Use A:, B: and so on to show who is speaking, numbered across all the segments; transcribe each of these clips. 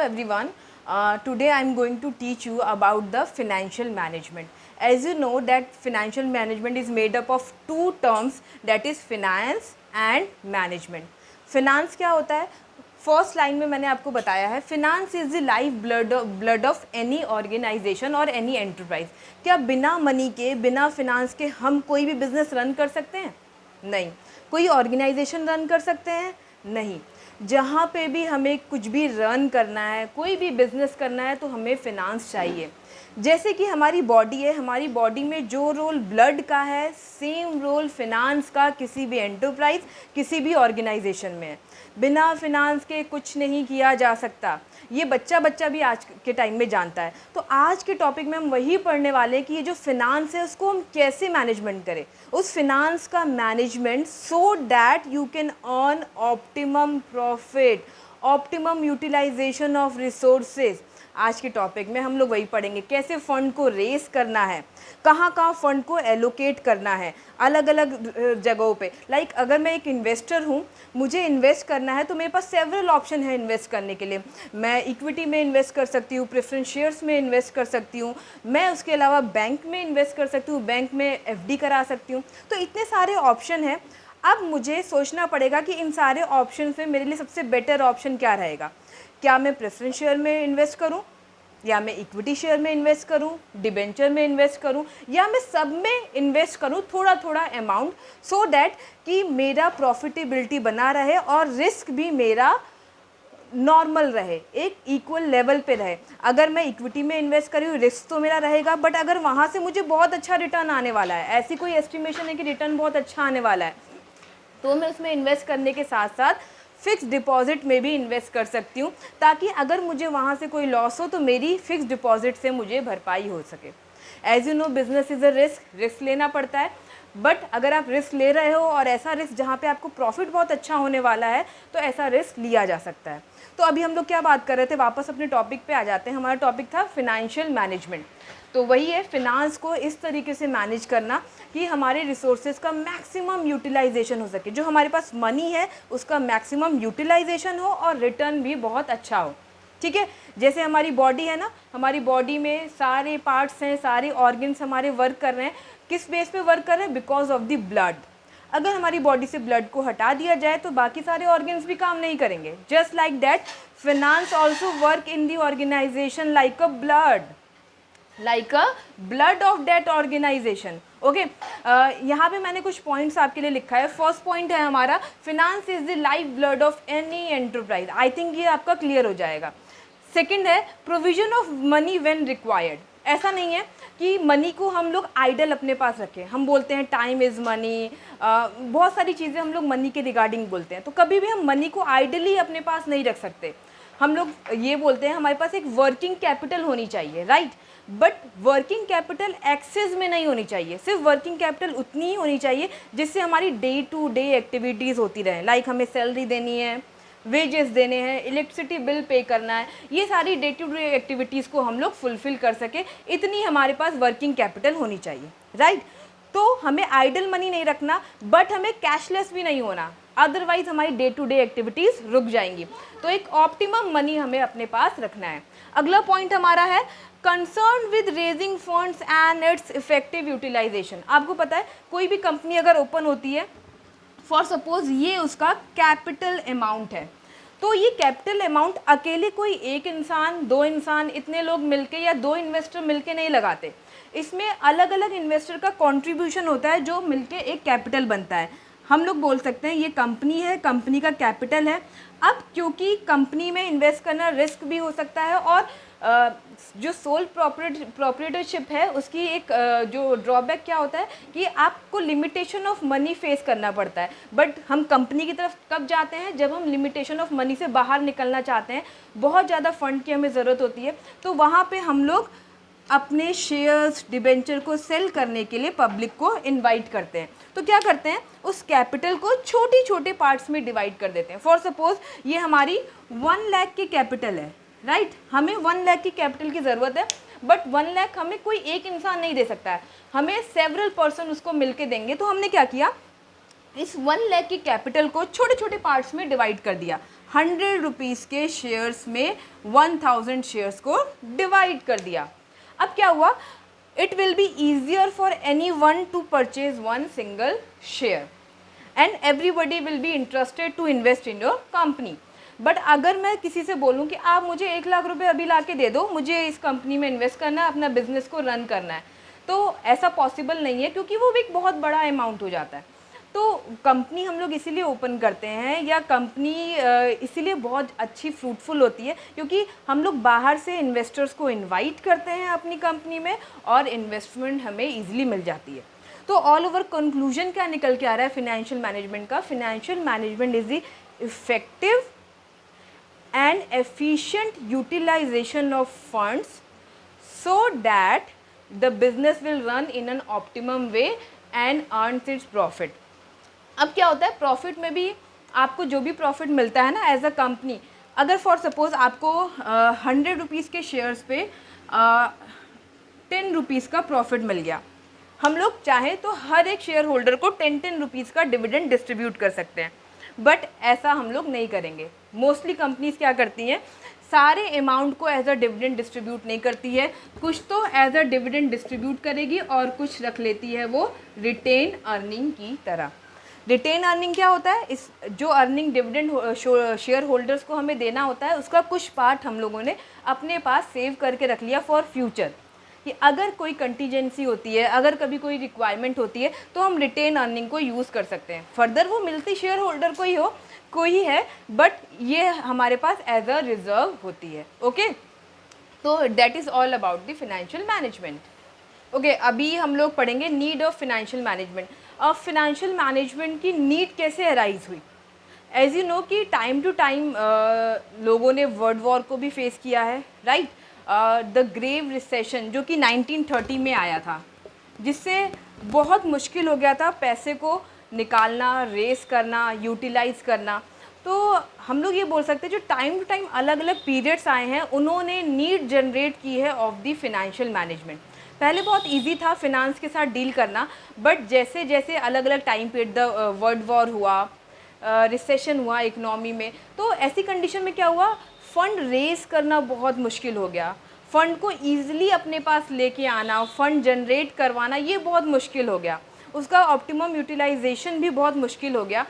A: everyone. Today I am going to teach you about the financial management. As you know that financial management is made up of two terms, that is finance and management. Finance क्या होता है? First line में मैंने आपको बताया है, finance is the life blood of any organisation और any enterprise. क्या बिना मनी के, बिना फिनांस के हम कोई भी बिजनेस रन कर सकते हैं? नहीं. कोई ऑर्गेनाइजेशन रन कर सकते हैं? नहीं. जहाँ पे भी हमें कुछ भी रन करना है, कोई भी बिजनेस करना है, तो हमें फिनांस चाहिए. जैसे कि हमारी बॉडी है, हमारी बॉडी में जो रोल ब्लड का है, सेम रोल फिनांस का किसी भी एंटरप्राइज, किसी भी ऑर्गेनाइजेशन में है. बिना फिनांस के कुछ नहीं किया जा सकता. ये बच्चा भी आज के टाइम में जानता है. तो आज के टॉपिक में हम वही पढ़ने वाले हैं कि ये जो फिनांस है उसको हम कैसे मैनेजमेंट करें, उस फिनांस का management, so that you can earn optimum profit, optimum utilisation of resources. आज के टॉपिक में हम लोग वही पढ़ेंगे, कैसे फ़ंड को रेस करना है, कहाँ कहाँ फ़ंड को एलोकेट करना है अलग अलग जगहों पे. लाइक अगर मैं एक इन्वेस्टर हूँ, मुझे इन्वेस्ट करना है, तो मेरे पास सेवरल ऑप्शन है इन्वेस्ट करने के लिए. मैं इक्विटी में इन्वेस्ट कर सकती हूँ, प्रेफरेंस शेयर्स में इन्वेस्ट कर सकती हूँ, मैं उसके अलावा बैंक में इन्वेस्ट कर सकती हूँ, बैंक में एफडी करा सकती हूँ. तो इतने सारे ऑप्शन हैं. अब मुझे सोचना पड़ेगा कि इन सारे ऑप्शन में मेरे लिए सबसे बेटर ऑप्शन क्या रहेगा. क्या मैं प्रेफरेंस शेयर में इन्वेस्ट करूं, या मैं इक्विटी शेयर में इन्वेस्ट करूं, डिबेंचर में इन्वेस्ट करूं, या मैं सब में इन्वेस्ट करूं थोड़ा थोड़ा अमाउंट, सो दैट कि मेरा प्रॉफिटेबिलिटी बना रहे और रिस्क भी मेरा नॉर्मल रहे, एक इक्वल लेवल पे रहे. अगर मैं इक्विटी में इन्वेस्ट करी हूँ, रिस्क तो मेरा रहेगा, बट अगर वहाँ से मुझे बहुत अच्छा रिटर्न आने वाला है, ऐसी कोई एस्टिमेशन है कि रिटर्न बहुत अच्छा आने वाला है, तो मैं उसमें इन्वेस्ट करने के साथ साथ फ़िक्स डिपॉज़िट में भी इन्वेस्ट कर सकती हूँ, ताकि अगर मुझे वहाँ से कोई लॉस हो तो मेरी फ़िक्स डिपॉज़िट से मुझे भरपाई हो सके. As you know, business is a risk लेना पड़ता है. बट अगर आप रिस्क ले रहे हो और ऐसा रिस्क जहाँ पे आपको प्रॉफिट बहुत अच्छा होने वाला है, तो ऐसा रिस्क लिया जा सकता है. तो अभी हम लोग क्या बात कर रहे थे, वापस अपने टॉपिक पे आ जाते हैं. हमारा टॉपिक था फिनेंशियल मैनेजमेंट. तो वही है, फिनांस को इस तरीके से मैनेज करना कि हमारे रिसोर्सेज का मैक्सिमम यूटिलाइजेशन हो सके, जो हमारे पास मनी है उसका मैक्सिमम यूटिलाइजेशन हो और रिटर्न भी बहुत अच्छा हो. ठीक है. जैसे हमारी बॉडी है ना, हमारी बॉडी में सारे पार्ट्स हैं, सारे ऑर्गन्स हमारे वर्क कर रहे हैं. किस बेस पे वर्क कर रहे हैं? Because of the blood. अगर हमारी बॉडी से ब्लड को हटा दिया जाए तो बाकी सारे ऑर्गन्स भी काम नहीं करेंगे. Just like that finance also work in the organisation like a blood of that organisation. Okay. यहाँ पे मैंने कुछ पॉइंट्स आपके लिए लिखा है. फर्स्ट पॉइंट है हमारा, finance is the life blood of any enterprise. I think ये आपका क्लियर हो जाएगा. सेकंड है provision of money when required. ऐसा नहीं है कि मनी को हम लोग आइडल अपने पास रखें. हम बोलते हैं टाइम इज़ मनी, बहुत सारी चीज़ें हम लोग मनी के रिगार्डिंग बोलते हैं. तो कभी भी हम मनी को आइडली अपने पास नहीं रख सकते. हम लोग ये बोलते हैं हमारे पास एक वर्किंग कैपिटल होनी चाहिए, right. But working capital excess में नहीं होनी चाहिए. सिर्फ वर्किंग कैपिटल उतनी ही होनी चाहिए जिससे हमारी डे टू डे एक्टिविटीज़ होती रहें. लाइक हमें सैलरी देनी है, वेजेस देने हैं, इलेक्ट्रिसिटी बिल पे करना है, ये सारी डे टू डे एक्टिविटीज़ को हम लोग फुलफ़िल कर सके, इतनी हमारे पास वर्किंग कैपिटल होनी चाहिए, राइट. तो हमें आइडल मनी नहीं रखना, बट हमें कैशलेस भी नहीं होना, अदरवाइज हमारी डे टू डे एक्टिविटीज़ रुक जाएंगी. तो एक ऑप्टिमम मनी हमें अपने पास रखना है. अगला पॉइंट हमारा है concern with raising funds and its effective utilisation. आपको पता है कोई भी कंपनी अगर ओपन होती है, फॉर सपोज ये उसका कैपिटल अमाउंट है, तो ये कैपिटल अमाउंट अकेले कोई एक इंसान, दो इंसान, इतने लोग मिलके या दो इन्वेस्टर मिलके नहीं लगाते. इसमें अलग अलग इन्वेस्टर का कंट्रीब्यूशन होता है, जो मिलके एक कैपिटल बनता है. हम लोग बोल सकते हैं ये कंपनी है, कंपनी का कैपिटल है. अब क्योंकि कंपनी में इन्वेस्ट करना रिस्क भी हो सकता है, और जो सोल प्रोप्राइटरशिप है उसकी एक जो ड्रॉबैक क्या होता है कि आपको लिमिटेशन ऑफ मनी फेस करना पड़ता है. बट हम कंपनी की तरफ कब जाते हैं? जब हम लिमिटेशन ऑफ मनी से बाहर निकलना चाहते हैं, बहुत ज़्यादा फंड की हमें ज़रूरत होती है, तो वहाँ पे हम लोग अपने शेयर्स, डिबेंचर को सेल करने के लिए पब्लिक को इनवाइट करते हैं. तो क्या करते हैं, उस कैपिटल को छोटे छोटे पार्ट्स में डिवाइड कर देते हैं. फॉर सपोज ये हमारी 1 लाख की कैपिटल है, राइट. हमें 1 लाख की कैपिटल की ज़रूरत है, बट 1 लाख हमें कोई एक इंसान नहीं दे सकता है, हमें सेवरल पर्सन उसको मिलके देंगे. तो हमने क्या किया, इस 1 लाख की कैपिटल को छोटे छोटे पार्ट्स में डिवाइड कर दिया. 100 रुपीज़ के शेयर्स में 1000 शेयर्स को डिवाइड कर दिया। अब क्या हुआ, it will be easier for any one to purchase one single share and everybody will be interested to invest in your company. But अगर मैं किसी से बोलूँ कि आप मुझे 1 लाख रुपए अभी ला के दे दो, मुझे इस कंपनी में इन्वेस्ट करना है, अपना बिजनेस को रन करना है, तो ऐसा पॉसिबल नहीं है, क्योंकि वो भी एक बहुत बड़ा अमाउंट हो जाता है। तो कंपनी हम लोग इसीलिए ओपन करते हैं, या कंपनी इसीलिए बहुत अच्छी फ्रूटफुल होती है, क्योंकि हम लोग बाहर से इन्वेस्टर्स को इनवाइट करते हैं अपनी कंपनी में और इन्वेस्टमेंट हमें ईजिली मिल जाती है। तो ऑल ओवर कंक्लूजन क्या निकल के आ रहा है फिनेंशियल मैनेजमेंट का? Financial management is the effective and efficient utilization of funds so that the business will run in an optimum way and earns its profit. अब क्या होता है, प्रॉफिट में भी आपको जो भी प्रॉफिट मिलता है ना एज अ कंपनी, अगर फॉर सपोज आपको 100 रुपीज़ के शेयर्स पे 10 रुपीज़ का प्रॉफिट मिल गया, हम लोग चाहे तो हर एक शेयर होल्डर को 10 रुपीज़ का डिविडेंड डिस्ट्रीब्यूट कर सकते हैं, बट ऐसा हम लोग नहीं करेंगे। मोस्टली कंपनीज क्या करती हैं, सारे अमाउंट को एज अ डिविडेंड डिस्ट्रीब्यूट नहीं करती है, कुछ तो एज अ डिविडेंड डिस्ट्रीब्यूट करेगी और कुछ रख लेती है वो रिटेन अर्निंग की तरह। रिटेन अर्निंग क्या होता है, इस जो अर्निंग डिविडेंड शेयर होल्डर्स को हमें देना होता है, उसका कुछ पार्ट हम लोगों ने अपने पास सेव करके रख लिया फॉर फ्यूचर, कि अगर कोई कंटीजेंसी होती है, अगर कभी कोई रिक्वायरमेंट होती है, तो हम रिटेन अर्निंग को यूज़ कर सकते हैं। फर्दर वो मिलती शेयर होल्डर को ही हो, कोई है, बट ये हमारे पास एज अ रिजर्व होती है। ओके, तो that is all about the financial management. Okay, अभी हम लोग पढ़ेंगे नीड ऑफ फिनेंशियल मैनेजमेंट। अब फिनेंशियल मैनेजमेंट की नीड कैसे अराइज हुई? एज यू नो कि टाइम टू टाइम लोगों ने वर्ल्ड वॉर को भी फेस किया है, राइट? द ग्रेव रिसेशन जो कि 1930 में आया था, जिससे बहुत मुश्किल हो गया था पैसे को निकालना, रेस करना, यूटिलाइज़ करना। तो हम लोग ये बोल सकते हैं जो टाइम टू टाइम अलग अलग पीरियड्स आए हैं, उन्होंने नीड जनरेट की है ऑफ द फिनेंशियल मैनेजमेंट। पहले बहुत इजी था फिनांस के साथ डील करना, बट जैसे जैसे अलग अलग time period, the world war हुआ, रिसेशन हुआ इकनॉमी में, तो ऐसी कंडीशन में क्या हुआ, फ़ंड रेस करना बहुत मुश्किल हो गया। फ़ंड को ईज़िली अपने पास लेके आना, फ़ंड जनरेट करवाना, ये बहुत मुश्किल हो गया। उसका ऑप्टिमम यूटिलाइजेशन भी बहुत मुश्किल हो गया,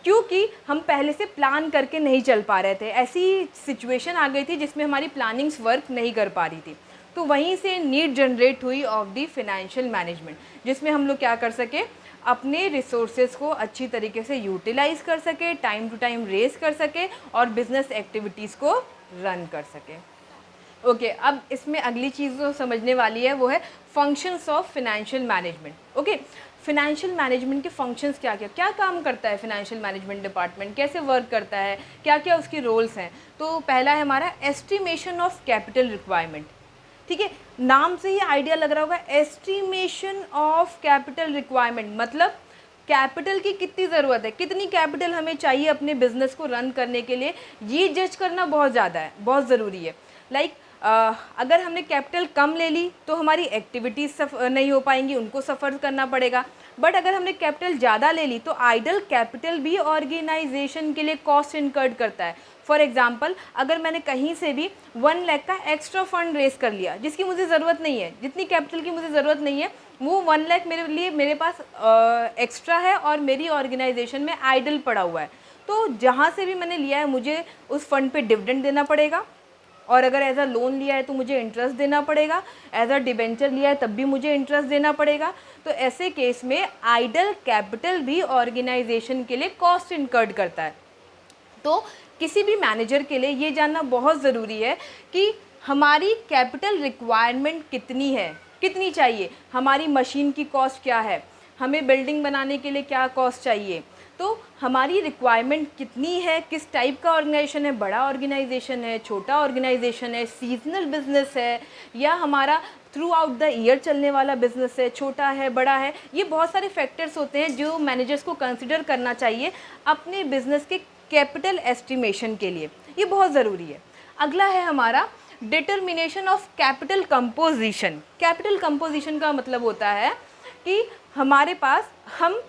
A: क्योंकि हम पहले से प्लान करके नहीं चल पा रहे थे। ऐसी सिचुएशन आ गई थी जिसमें हमारी प्लानिंग्स वर्क नहीं कर पा रही थी। तो वहीं से नीड जनरेट हुई ऑफ द फिनेंशियल मैनेजमेंट, जिसमें हम लोग क्या कर सके, अपने रिसोर्सेज को अच्छी तरीके से यूटिलाइज़ कर सके, टाइम टू टाइम रेस कर सके और बिजनेस एक्टिविटीज़ को रन कर सके। ओके, अब इसमें अगली चीज़ जो समझने वाली है वो है functions of financial management. Okay, financial management के फंक्शंस क्या क्या क्या काम करता है फिनेंशियल मैनेजमेंट डिपार्टमेंट, कैसे वर्क करता है, क्या क्या उसकी रोल्स हैं। तो पहला है हमारा एस्टिमेशन ऑफ कैपिटल रिक्वायरमेंट। ठीक है, नाम से ही आइडिया लग रहा होगा, एस्टिमेशन ऑफ कैपिटल रिक्वायरमेंट मतलब कैपिटल की कितनी ज़रूरत है, कितनी कैपिटल हमें चाहिए अपने बिजनेस को रन करने के लिए, ये जज करना बहुत ज़्यादा है, बहुत ज़रूरी है। लाइक अगर हमने कैपिटल कम ले ली तो हमारी एक्टिविटीज़ नहीं हो पाएंगी, उनको सफ़र करना पड़ेगा। बट अगर हमने कैपिटल ज़्यादा ले ली तो आइडल कैपिटल भी ऑर्गेनाइजेशन के लिए कॉस्ट इनकर्ड करता है। फॉर एग्जांपल, अगर मैंने कहीं से भी 1 लाख का एक्स्ट्रा फंड रेस कर लिया जिसकी मुझे ज़रूरत नहीं है, जितनी कैपिटल की मुझे ज़रूरत नहीं है, वो 1 लाख मेरे पास एक्स्ट्रा है और मेरी ऑर्गेनाइजेशन में आइडल पड़ा हुआ है, तो जहाँ से भी मैंने लिया है मुझे उस फंड पे डिविडेंड देना पड़ेगा, और अगर एज अ लोन लिया है तो मुझे इंटरेस्ट देना पड़ेगा, एज अ डिबेंचर लिया है तब भी मुझे इंटरेस्ट देना पड़ेगा। तो ऐसे केस में आइडल कैपिटल भी ऑर्गेनाइजेशन के लिए कॉस्ट इनकर्ड करता है। तो किसी भी मैनेजर के लिए ये जानना बहुत ज़रूरी है कि हमारी कैपिटल रिक्वायरमेंट कितनी है, कितनी चाहिए, हमारी मशीन की कॉस्ट क्या है, हमें बिल्डिंग बनाने के लिए क्या कॉस्ट चाहिए, तो हमारी रिक्वायरमेंट कितनी है, किस टाइप का ऑर्गेनाइजेशन है, बड़ा ऑर्गेनाइजेशन है, छोटा ऑर्गेनाइजेशन है, सीजनल बिजनेस है या हमारा थ्रू आउट द ईयर चलने वाला बिजनेस है, छोटा है, बड़ा है। ये बहुत सारे फैक्टर्स होते हैं जो मैनेजर्स को कंसिडर करना चाहिए अपने बिजनेस के कैपिटल एस्टिमेशन के लिए, ये बहुत ज़रूरी है। अगला है हमारा determination of capital composition. Capital composition का मतलब होता है कि हमारे पास हम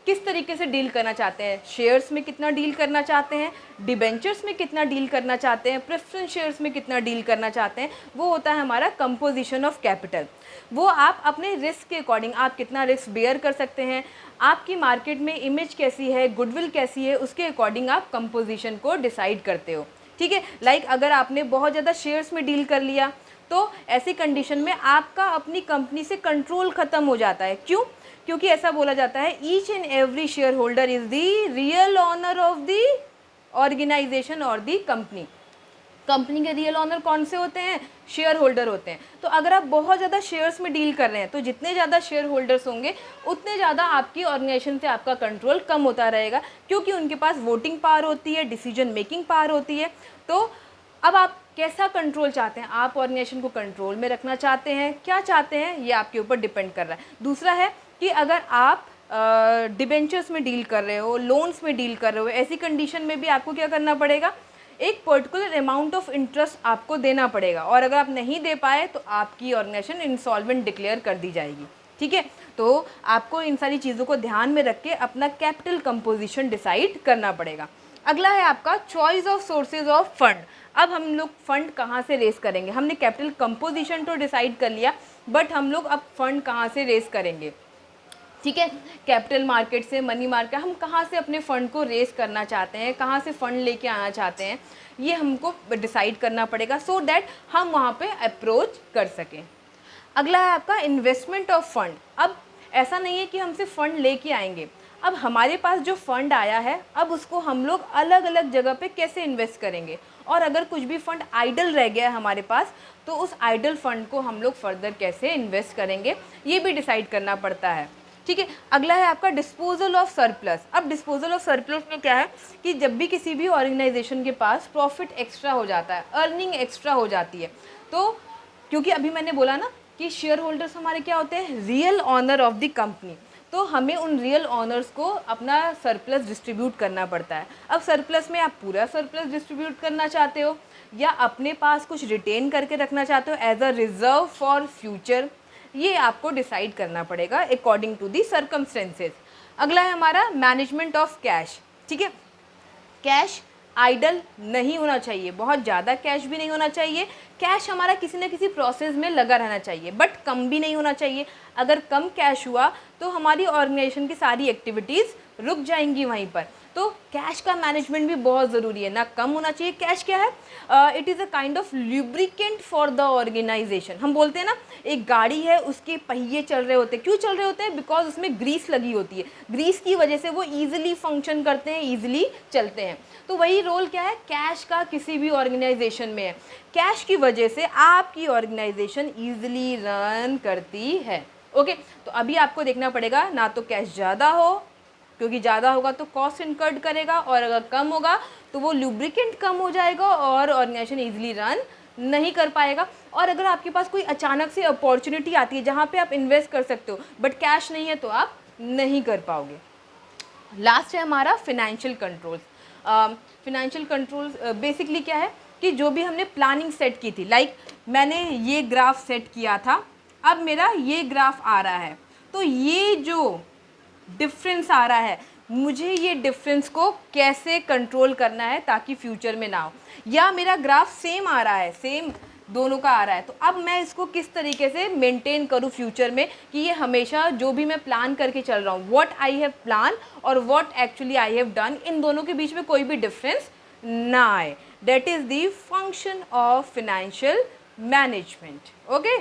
A: किस तरीके से डील करना चाहते हैं, शेयर्स में कितना डील करना चाहते हैं, डिबेंचर्स में कितना डील करना चाहते हैं, प्रेफरेंस शेयर्स में कितना डील करना चाहते हैं, वो होता है हमारा कंपोजिशन ऑफ कैपिटल। वो आप अपने रिस्क के अकॉर्डिंग आप कितना रिस्क बेयर कर सकते हैं, आपकी मार्केट में इमेज कैसी है, गुडविल कैसी है, उसके अकॉर्डिंग आप कंपोजिशन को डिसाइड करते हो। ठीक है, लाइक अगर आपने बहुत ज़्यादा शेयर्स में डील कर लिया तो ऐसी कंडीशन में आपका अपनी कंपनी से कंट्रोल ख़त्म हो जाता है। क्यों? क्योंकि ऐसा बोला जाता है each and every share holder is the real owner of the organisation और द कंपनी। कंपनी के रियल ऑनर कौन से होते हैं? शेयर होल्डर होते हैं। तो अगर आप बहुत ज़्यादा शेयर्स में डील कर रहे हैं तो जितने ज़्यादा शेयर होल्डर्स होंगे उतने ज़्यादा आपकी ऑर्गेनाइजेशन से आपका कंट्रोल कम होता रहेगा, क्योंकि उनके पास वोटिंग पावर होती है, डिसीजन मेकिंग पावर होती है। तो अब आप कैसा कंट्रोल चाहते हैं? आप ऑर्गेनाइजेशन को कंट्रोल में रखना चाहते हैं, क्या चाहते हैं, ये आपके ऊपर डिपेंड कर रहा है। दूसरा है कि अगर आप डिबेंचर्स में डील कर रहे हो, लोन्स में डील कर रहे हो, ऐसी कंडीशन में भी आपको क्या करना पड़ेगा? एक पर्टिकुलर अमाउंट ऑफ इंटरेस्ट आपको देना पड़ेगा, और अगर आप नहीं दे पाए तो आपकी ऑर्गेनाइजेशन इंसॉल्वेंट डिक्लेयर कर दी जाएगी। ठीक है, तो आपको इन सारी चीज़ों को ध्यान में रख के अपना कैपिटल कंपोजिशन डिसाइड करना पड़ेगा। अगला है आपका choice of sources of fund. अब हम लोग फंड कहाँ से रेस करेंगे? हमने कैपिटल कंपोजिशन तो डिसाइड कर लिया, बट हम लोग अब फंड कहाँ से रेस करेंगे? ठीक है, कैपिटल मार्केट से, मनी मार्केट, हम कहाँ से अपने फ़ंड को रेस करना चाहते हैं, कहाँ से फ़ंड लेके आना चाहते हैं, ये हमको डिसाइड करना पड़ेगा सो दैट हम वहाँ पे अप्रोच कर सकें। अगला है आपका इन्वेस्टमेंट ऑफ फंड। अब ऐसा नहीं है कि हमसे फ़ंड लेके आएंगे, अब हमारे पास जो फ़ंड आया है अब उसको हम लोग अलग अलग जगह पे कैसे इन्वेस्ट करेंगे, और अगर कुछ भी फ़ंड आइडल रह गया है हमारे पास तो उस आइडल फ़ंड को हम लोग फर्दर कैसे इन्वेस्ट करेंगे, ये भी डिसाइड करना पड़ता है। ठीक है, अगला है आपका डिस्पोजल ऑफ सरप्लस। अब डिस्पोजल ऑफ सरप्लस में क्या है कि जब भी किसी भी ऑर्गेनाइजेशन के पास प्रॉफिट एक्स्ट्रा हो जाता है, अर्निंग एक्स्ट्रा हो जाती है, तो क्योंकि अभी मैंने बोला ना कि शेयर होल्डर्स हमारे क्या होते हैं? Real owner of the company, तो हमें उन रियल ऑनर्स को अपना सरप्लस डिस्ट्रीब्यूट करना पड़ता है। अब सरप्लस में आप पूरा सरप्लस डिस्ट्रीब्यूट करना चाहते हो या अपने पास कुछ रिटेन करके रखना चाहते हो as a reserve for future, ये आपको डिसाइड करना पड़ेगा अकॉर्डिंग टू दी सर्कमस्टेंसेस। अगला है हमारा मैनेजमेंट ऑफ कैश। ठीक है, कैश आइडल नहीं होना चाहिए, बहुत ज़्यादा कैश भी नहीं होना चाहिए, कैश हमारा किसी न किसी प्रोसेस में लगा रहना चाहिए, बट कम भी नहीं होना चाहिए। अगर कम कैश हुआ तो हमारी ऑर्गेनाइजेशन की सारी एक्टिविटीज़ रुक जाएंगी वहीं पर। तो कैश का मैनेजमेंट भी बहुत ज़रूरी है, ना कम होना चाहिए। कैश क्या है? It is a kind of lubricant for the organisation. हम बोलते हैं ना, एक गाड़ी है उसके पहिए चल रहे होते हैं, क्यों चल रहे होते हैं? बिकॉज उसमें ग्रीस लगी होती है, ग्रीस की वजह से वो ईजिली फंक्शन करते हैं, ईजिली चलते हैं। तो वही रोल क्या है कैश का किसी भी ऑर्गेनाइजेशन में है। कैश की वजह से आपकी ऑर्गेनाइजेशन ईजिली रन करती है। ओके, तो अभी आपको देखना पड़ेगा ना तो कैश ज़्यादा हो, क्योंकि ज़्यादा होगा तो कॉस्ट इनकर्ड करेगा, और अगर कम होगा तो वो लुब्रिकेंट कम हो जाएगा और ऑर्गेनाइजेशन ईजिली रन नहीं कर पाएगा। और अगर आपके पास कोई अचानक से अपॉर्चुनिटी आती है जहाँ पे आप इन्वेस्ट कर सकते हो बट कैश नहीं है तो आप नहीं कर पाओगे। लास्ट है हमारा financial controls. Financial controls basically क्या है कि जो भी हमने प्लानिंग सेट की थी, लाइक मैंने ये ग्राफ सेट किया था, अब मेरा ये ग्राफ आ रहा है, तो ये जो डिफरेंस आ रहा है मुझे ये डिफरेंस को कैसे कंट्रोल करना है ताकि फ्यूचर में ना हो। या मेरा ग्राफ सेम आ रहा है, सेम दोनों का आ रहा है, तो अब मैं इसको किस तरीके से मेंटेन करूँ फ्यूचर में कि ये हमेशा जो भी मैं प्लान करके चल रहा हूँ, व्हाट आई हैव प्लान और what actually I have done, इन दोनों के बीच में कोई भी डिफरेंस ना आए। That is the function of financial management. Okay.